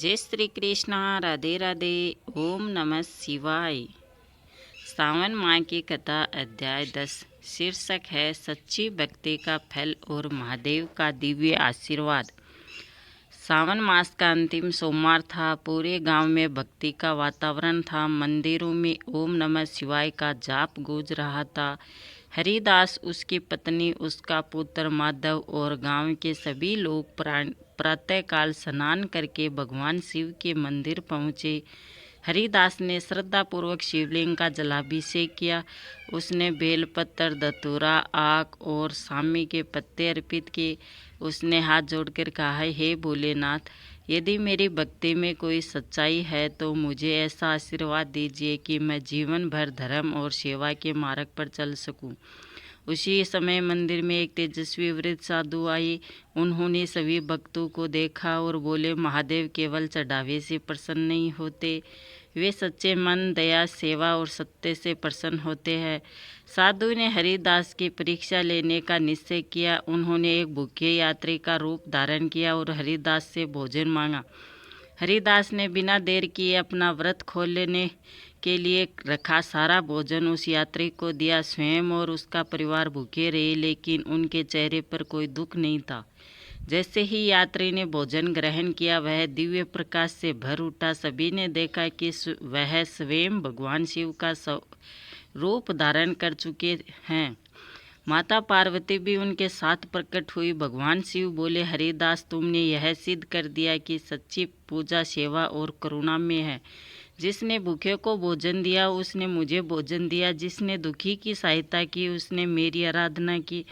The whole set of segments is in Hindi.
जय श्री कृष्ण। राधे राधे। ओम नमः शिवाय। सावन माह की कथा अध्याय 10। शीर्षक है सच्ची भक्ति का फल और महादेव का दिव्य आशीर्वाद। सावन मास का अंतिम सोमवार था। पूरे गांव में भक्ति का वातावरण था। मंदिरों में ओम नमः शिवाय का जाप गूंज रहा था। हरिदास, उसकी पत्नी, उसका पुत्र माधव और गांव के सभी लोग प्रातःकाल स्नान करके भगवान शिव के मंदिर पहुँचे। हरिदास ने श्रद्धापूर्वक शिवलिंग का जलाभिषेक किया। उसने बेलपत्र, धतूरा, आक और सामी के पत्ते अर्पित किए। उसने हाथ जोड़कर कहा, हे भोलेनाथ, यदि मेरी भक्ति में कोई सच्चाई है तो मुझे ऐसा आशीर्वाद दीजिए कि मैं जीवन भर धर्म और सेवा के मार्ग पर चल सकूं। उसी समय मंदिर में एक तेजस्वी वृद्ध साधु आए। उन्होंने सभी भक्तों को देखा और बोले, महादेव केवल चढ़ावे से प्रसन्न नहीं होते, वे सच्चे मन, दया, सेवा और सत्य से प्रसन्न होते हैं। साधु ने हरिदास की परीक्षा लेने का निश्चय किया। उन्होंने एक भूखे यात्री का रूप धारण किया और हरिदास से भोजन मांगा। हरिदास ने बिना देर किए अपना व्रत खोलने के लिए रखा सारा भोजन उस यात्री को दिया। स्वयं और उसका परिवार भूखे रहे, लेकिन उनके चेहरे पर कोई दुख नहीं था। जैसे ही यात्री ने भोजन ग्रहण किया, वह दिव्य प्रकाश से भर उठा। सभी ने देखा कि वह स्वयं भगवान शिव का रूप धारण कर चुके हैं। माता पार्वती भी उनके साथ प्रकट हुई। भगवान शिव बोले, हरिदास, तुमने यह सिद्ध कर दिया कि सच्ची पूजा सेवा और करुणा में है। जिसने भूखे को भोजन दिया उसने मुझे भोजन दिया, जिसने दुखी की सहायता की उसने मेरी आराधना की।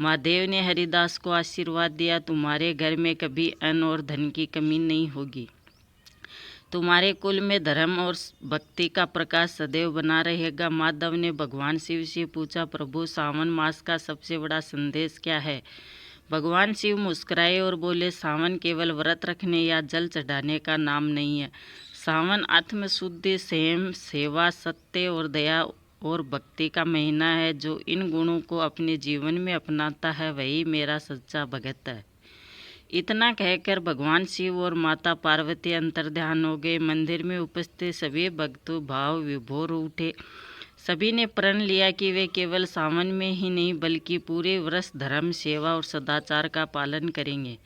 महादेव ने हरिदास को आशीर्वाद दिया, तुम्हारे घर में कभी अन्न और धन की कमी नहीं होगी। तुम्हारे कुल में धर्म और भक्ति का प्रकाश सदैव बना रहेगा। माधव ने भगवान शिव से पूछा, प्रभु, सावन मास का सबसे बड़ा संदेश क्या है? भगवान शिव मुस्कुराए और बोले, सावन केवल व्रत रखने या जल चढ़ाने का नाम नहीं है। सावन आत्मशुद्धि, संयम, सेवा, सत्य और दया और भक्ति का महीना है। जो इन गुणों को अपने जीवन में अपनाता है वही मेरा सच्चा भगत है। इतना कहकर भगवान शिव और माता पार्वती अंतर्ध्यान हो गए। मंदिर में उपस्थित सभी भक्तों भाव विभोर उठे। सभी ने प्रण लिया कि वे केवल सावन में ही नहीं बल्कि पूरे वर्ष धर्म, सेवा और सदाचार का पालन करेंगे।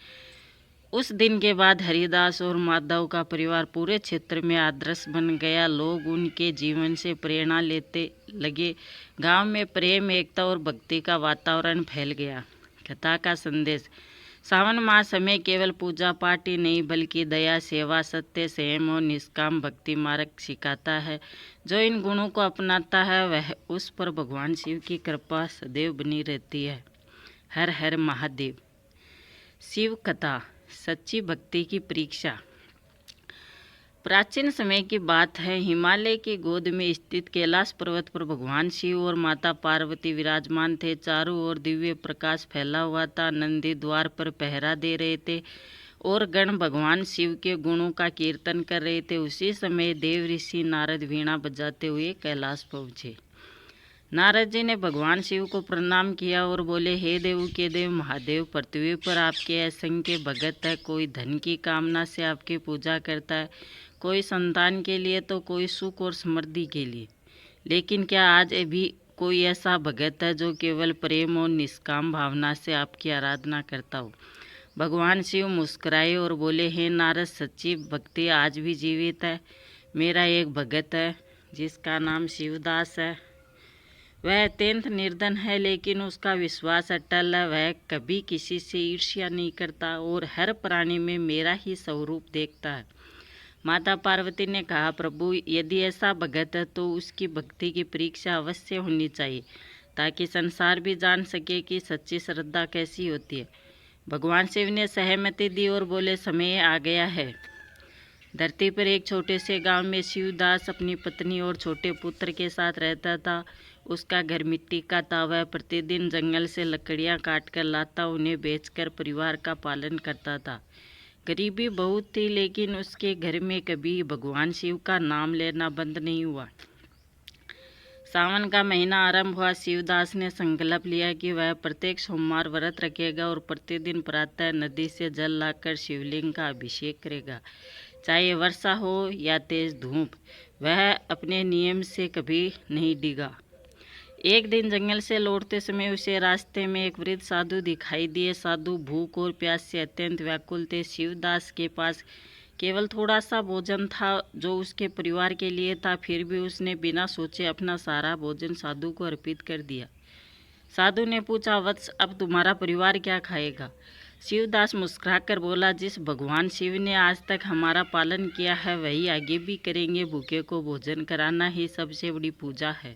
उस दिन के बाद हरिदास और माधव का परिवार पूरे क्षेत्र में आदर्श बन गया। लोग उनके जीवन से प्रेरणा लेते लगे। गांव में प्रेम, एकता और भक्ति का वातावरण फैल गया। कथा का संदेश। सावन मास हमें केवल पूजा पाठ ही नहीं बल्कि दया, सेवा, सत्य, संयम और निष्काम भक्ति मार्ग सिखाता है। जो इन गुणों को अपनाता है वह उस पर भगवान शिव की कृपा सदैव बनी रहती है। हर हर महादेव। शिव कथा, सच्ची भक्ति की परीक्षा। प्राचीन समय की बात है। हिमालय की गोद में स्थित कैलाश पर्वत पर भगवान शिव और माता पार्वती विराजमान थे। चारों ओर दिव्य प्रकाश फैला हुआ था। नंदी द्वार पर पहरा दे रहे थे और गण भगवान शिव के गुणों का कीर्तन कर रहे थे। उसी समय देव ऋषि नारद वीणा बजाते हुए कैलाश पहुँचे। नारद जी ने भगवान शिव को प्रणाम किया और बोले, हे देव के देव महादेव, पृथ्वी पर आपके असंख्य भगत है। कोई धन की कामना से आपकी पूजा करता है, कोई संतान के लिए तो कोई सुख और समृद्धि के लिए। लेकिन क्या आज अभी कोई ऐसा भगत है जो केवल प्रेम और निष्काम भावना से आपकी आराधना करता हो? भगवान शिव मुस्कुराए और बोले, हे नारद, सच्ची भक्ति आज भी जीवित है। मेरा एक भगत है जिसका नाम शिवदास है। वह अत्यंत निर्धन है लेकिन उसका विश्वास अटल है। वह कभी किसी से ईर्ष्या नहीं करता और हर प्राणी में मेरा ही स्वरूप देखता है। माता पार्वती ने कहा, प्रभु, यदि ऐसा भगत है तो उसकी भक्ति की परीक्षा अवश्य होनी चाहिए ताकि संसार भी जान सके कि सच्ची श्रद्धा कैसी होती है। भगवान शिव ने सहमति दी और बोले, समय आ गया है। धरती पर एक छोटे से गांव में शिवदास अपनी पत्नी और छोटे पुत्र के साथ रहता था। उसका घर मिट्टी का था। वह प्रतिदिन जंगल से लकड़ियां काट कर लाता, उन्हें बेचकर परिवार का पालन करता था। गरीबी बहुत थी लेकिन उसके घर में कभी भगवान शिव का नाम लेना बंद नहीं हुआ। सावन का महीना आरंभ हुआ। शिवदास ने संकल्प लिया कि वह प्रत्येक सोमवार व्रत रखेगा और प्रतिदिन प्रातः नदी से जल लाकर शिवलिंग का अभिषेक करेगा, चाहे वर्षा हो या तेज धूप। वह अपने नियम से कभी नहीं डिगा। एक दिन जंगल से लौटते समय उसे रास्ते में एक वृद्ध साधु दिखाई दिए। साधु भूख और प्यास से अत्यंत व्याकुल थे। शिवदास के पास केवल थोड़ा सा भोजन था जो उसके परिवार के लिए था, फिर भी उसने बिना सोचे अपना सारा भोजन साधु को अर्पित कर दिया। साधु ने पूछा, वत्स, अब तुम्हारा परिवार क्या खाएगा? शिवदास मुस्कुराकर बोला, जिस भगवान शिव ने आज तक हमारा पालन किया है वही आगे भी करेंगे। भूखे को भोजन कराना ही सबसे बड़ी पूजा है।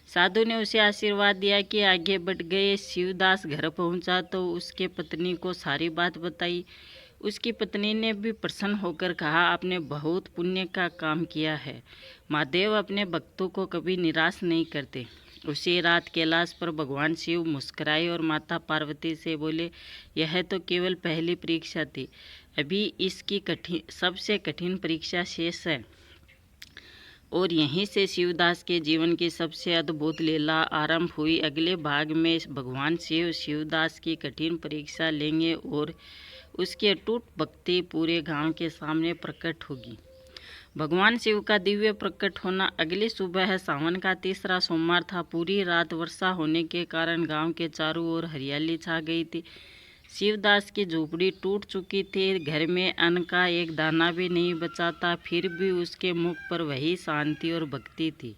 साधु ने उसे आशीर्वाद दिया कि आगे बढ़ गए। शिवदास घर पहुंचा तो उसके पत्नी को सारी बात बताई। उसकी पत्नी ने भी प्रसन्न होकर कहा, आपने बहुत पुण्य का काम किया है। महादेव अपने भक्तों को कभी निराश नहीं करते। उसी रात कैलाश पर भगवान शिव मुस्कुराए और माता पार्वती से बोले, यह तो केवल पहली परीक्षा थी, अभी इसकी सबसे कठिन परीक्षा शेष है। और यहीं से शिवदास के जीवन की सबसे अद्भुत लीला आरंभ हुई। अगले भाग में भगवान शिव शिवदास की कठिन परीक्षा लेंगे और उसकी अटूट भक्ति पूरे गांव के सामने प्रकट होगी। भगवान शिव का दिव्य प्रकट होना। अगली सुबह सावन का तीसरा सोमवार था। पूरी रात वर्षा होने के कारण गांव के चारों ओर हरियाली छा गई थी। शिवदास की झोपड़ी टूट चुकी थी। घर में अन्न का एक दाना भी नहीं बचा था, फिर भी उसके मुख पर वही शांति और भक्ति थी।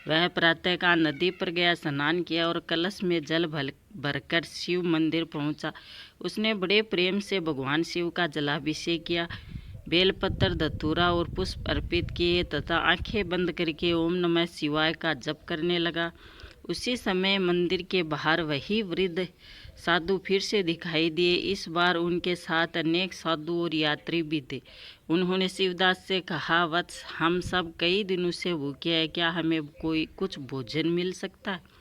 वह प्रातःकाल नदी पर गया, स्नान किया और कलश में जल भरकर शिव मंदिर पहुंचा। उसने बड़े प्रेम से भगवान शिव का जलाभिषेक किया, बेलपत्र, धतूरा और पुष्प अर्पित किए तथा आंखें बंद करके ओम नमः शिवाय का जप करने लगा। उसी समय मंदिर के बाहर वही वृद्ध साधु फिर से दिखाई दिए। इस बार उनके साथ अनेक साधु और यात्री भी थे। उन्होंने शिवदास से कहा, वत्स, हम सब कई दिनों से भूखे हैं, क्या हमें कुछ भोजन मिल सकता है?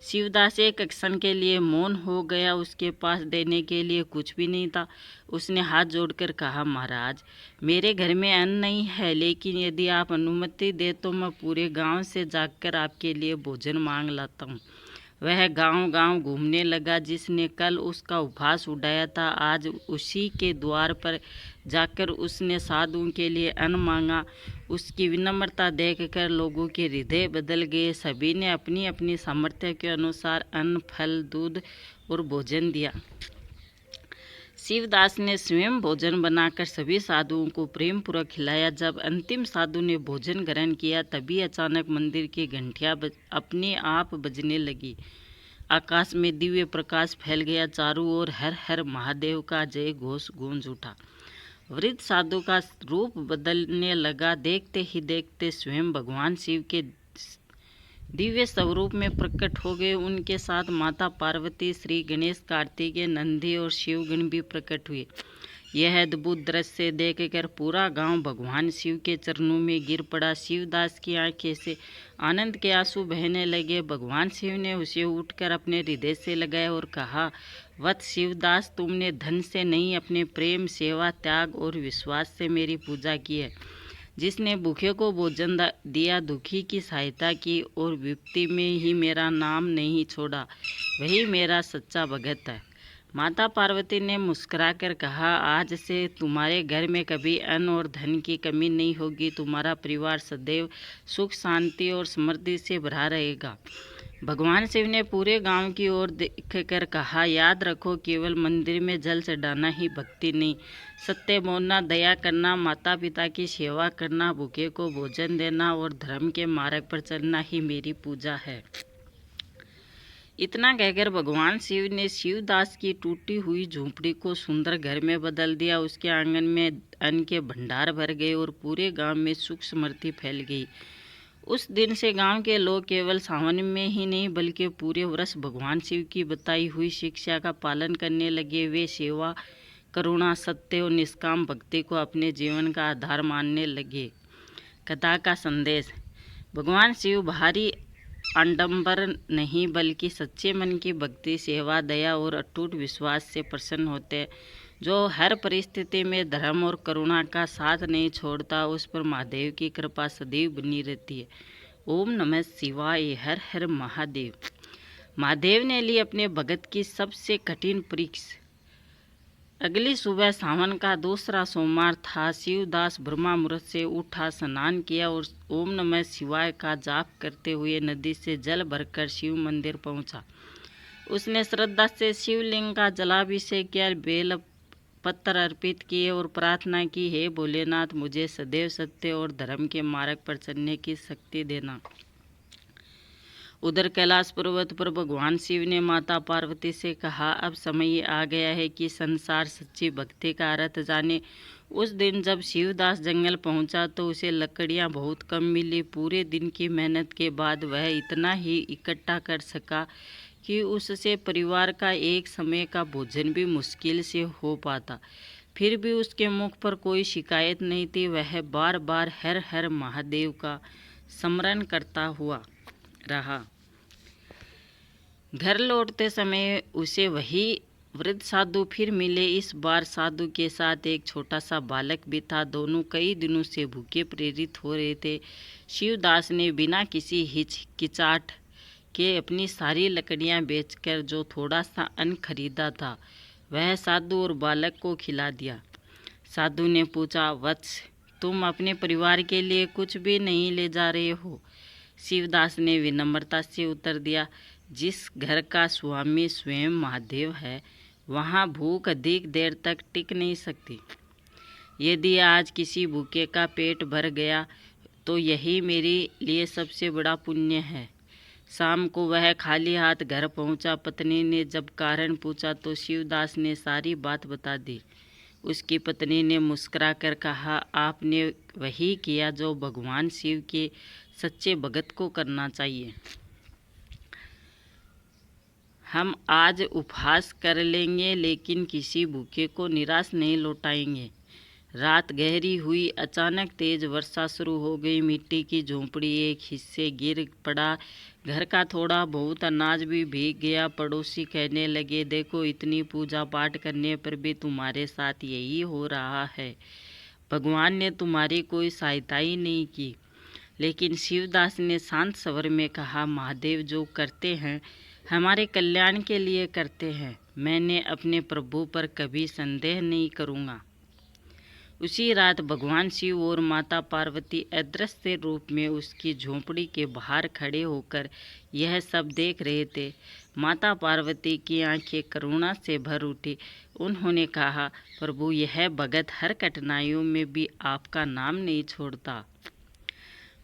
शिवदास एक क्षण के लिए मौन हो गया। उसके पास देने के लिए कुछ भी नहीं था। उसने हाथ जोड़कर कहा, महाराज, मेरे घर में अन्न नहीं है, लेकिन यदि आप अनुमति दे तो मैं पूरे गांव से जाकर आपके लिए भोजन मांग लाता हूँ। वह गांव-गांव घूमने लगा। जिसने कल उसका उपहास उड़ाया था, आज उसी के द्वार पर जाकर उसने साधुओं के लिए अन्न मांगा। उसकी विनम्रता देखकर लोगों के हृदय बदल गए। सभी ने अपनी अपनी सामर्थ्य के अनुसार अन्न, फल, दूध और भोजन दिया। शिवदास ने स्वयं भोजन बनाकर सभी साधुओं को प्रेम पूर्वक खिलाया। जब अंतिम साधु ने भोजन ग्रहण किया तभी अचानक मंदिर की घंटियां अपने आप बजने लगी। आकाश में दिव्य प्रकाश फैल गया। चारों ओर हर हर महादेव का जय घोष गूंज उठा। वृद्ध साधु का रूप बदलने लगा। देखते ही देखते स्वयं भगवान शिव के दिव्य स्वरूप में प्रकट हो गए। उनके साथ माता पार्वती, श्री गणेश, कार्तिकेय, नंदी और शिवगण भी प्रकट हुए। यह अद्भुत दृश्य देखकर पूरा गांव भगवान शिव के चरणों में गिर पड़ा। शिवदास की आंखें से आनंद के आंसू बहने लगे। भगवान शिव ने उसे उठकर अपने हृदय से लगाया और कहा, वत्स शिवदास, तुमने धन से नहीं, अपने प्रेम, सेवा, त्याग और विश्वास से मेरी पूजा की है। जिसने भूखे को भोजन दिया, दुखी की सहायता की और विपत्ति में ही मेरा नाम नहीं छोड़ा, वही मेरा सच्चा भगत है। माता पार्वती ने मुस्कुराकर कहा, आज से तुम्हारे घर में कभी अन्न और धन की कमी नहीं होगी। तुम्हारा परिवार सदैव सुख, शांति और समृद्धि से भरा रहेगा। भगवान शिव ने पूरे गांव की ओर देखकर कहा, याद रखो, केवल मंदिर में जल चढ़ाना ही भक्ति नहीं, सत्य बोलना, दया करना, माता पिता की सेवा करना, भूखे को भोजन देना और धर्म के मार्ग पर चलना ही मेरी पूजा है। इतना कहकर भगवान शिव ने शिवदास की टूटी हुई झोंपड़ी को सुंदर घर में बदल दिया। उसके आंगन में अन्न के भंडार भर गए और पूरे गांव में सुख समृद्धि फैल गई। उस दिन से गांव के लोग केवल सावन में ही नहीं बल्कि पूरे वर्ष भगवान शिव की बताई हुई शिक्षा का पालन करने लगे। वे सेवा, करुणा, सत्य और निष्काम भक्ति को अपने जीवन का आधार मानने लगे। कथा का संदेश। भगवान शिव भारी आडंबर नहीं बल्कि सच्चे मन की भक्ति, सेवा, दया और अटूट विश्वास से प्रसन्न होते हैं। जो हर परिस्थिति में धर्म और करुणा का साथ नहीं छोड़ता, उस पर महादेव की कृपा सदैव बनी रहती है। ओम नमः शिवाय, हर हर महादेव। महादेव ने ली अपने भगत की सबसे कठिन परीक्षा। अगली सुबह सावन का दूसरा सोमवार था। शिवदास ब्रह्मा मुहूर्त से उठा, स्नान किया और ओम नमः शिवाय का जाप करते हुए नदी से जल भरकर शिव मंदिर पहुंचा। उसने श्रद्धा से शिवलिंग का जलाभिषेक किया, बेल पत्थर अर्पित किए और प्रार्थना की, हे भोलेनाथ, मुझे सदैव सत्य और धर्म के मार्ग पर चलने की शक्ति देना। उधर कैलाश पर्वत पर भगवान शिव ने माता पार्वती से कहा, अब समय आ गया है कि संसार सच्ची भक्ति का अर्थ जाने। उस दिन जब शिवदास जंगल पहुंचा तो उसे लकड़ियां बहुत कम मिली। पूरे दिन की मेहनत के बाद वह इतना ही इकट्ठा कर सका कि उससे परिवार का एक समय का भोजन भी मुश्किल से हो पाता। फिर भी उसके मुख पर कोई शिकायत नहीं थी। वह बार बार हर हर महादेव का स्मरण करता हुआ रहा। घर लौटते समय उसे वही वृद्ध साधु फिर मिले। इस बार साधु के साथ एक छोटा सा बालक भी था। दोनों कई दिनों से भूखे प्रेरित हो रहे थे। शिवदास ने बिना किसी हिचकिचाहट के अपनी सारी लकड़ियां बेचकर जो थोड़ा सा अन्न खरीदा था वह साधु और बालक को खिला दिया। साधु ने पूछा, वत्स, तुम अपने परिवार के लिए कुछ भी नहीं ले जा रहे हो? शिवदास ने विनम्रता से उत्तर दिया, जिस घर का स्वामी स्वयं महादेव है वहाँ भूख अधिक देर तक टिक नहीं सकती। यदि आज किसी भूखे का पेट भर गया तो यही मेरे लिए सबसे बड़ा पुण्य है। शाम को वह खाली हाथ घर पहुंचा। पत्नी ने जब कारण पूछा तो शिवदास ने सारी बात बता दी। उसकी पत्नी ने मुस्कुराकर कहा, आपने वही किया जो भगवान शिव के सच्चे भगत को करना चाहिए। हम आज उपवास कर लेंगे लेकिन किसी भूखे को निराश नहीं लौटाएंगे। रात गहरी हुई। अचानक तेज वर्षा शुरू हो गई। मिट्टी की झोंपड़ी एक हिस्से गिर पड़ा। घर का थोड़ा बहुत अनाज भी भीग गया। पड़ोसी कहने लगे, देखो, इतनी पूजा पाठ करने पर भी तुम्हारे साथ यही हो रहा है। भगवान ने तुम्हारी कोई सहायता ही नहीं की। लेकिन शिवदास ने शांत स्वर में कहा, महादेव जो करते हैं हमारे कल्याण के लिए करते हैं। मैंने अपने प्रभु पर कभी संदेह नहीं करूँगा। उसी रात भगवान शिव और माता पार्वती अदृश्य रूप में उसकी झोंपड़ी के बाहर खड़े होकर यह सब देख रहे थे। माता पार्वती की आंखें करुणा से भर उठी। उन्होंने कहा, प्रभु, यह भगत हर कठिनाइयों में भी आपका नाम नहीं छोड़ता।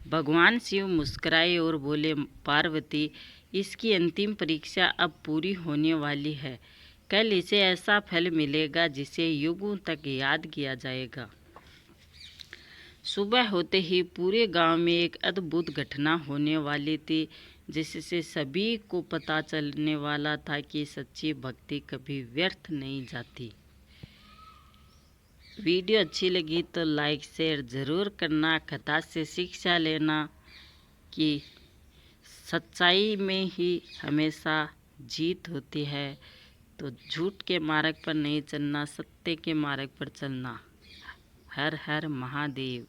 भगवान शिव मुस्कुराए और बोले, पार्वती, इसकी अंतिम परीक्षा अब पूरी होने वाली है। कल इसे ऐसा फल मिलेगा जिसे युगों तक याद किया जाएगा। सुबह होते ही पूरे गांव में एक अद्भुत घटना होने वाली थी, जिससे सभी को पता चलने वाला था कि सच्ची भक्ति कभी व्यर्थ नहीं जाती। वीडियो अच्छी लगी तो लाइक शेयर ज़रूर करना। कथा से शिक्षा लेना कि सच्चाई में ही हमेशा जीत होती है, तो झूठ के मार्ग पर नहीं चलना, सत्य के मार्ग पर चलना। हर हर महादेव।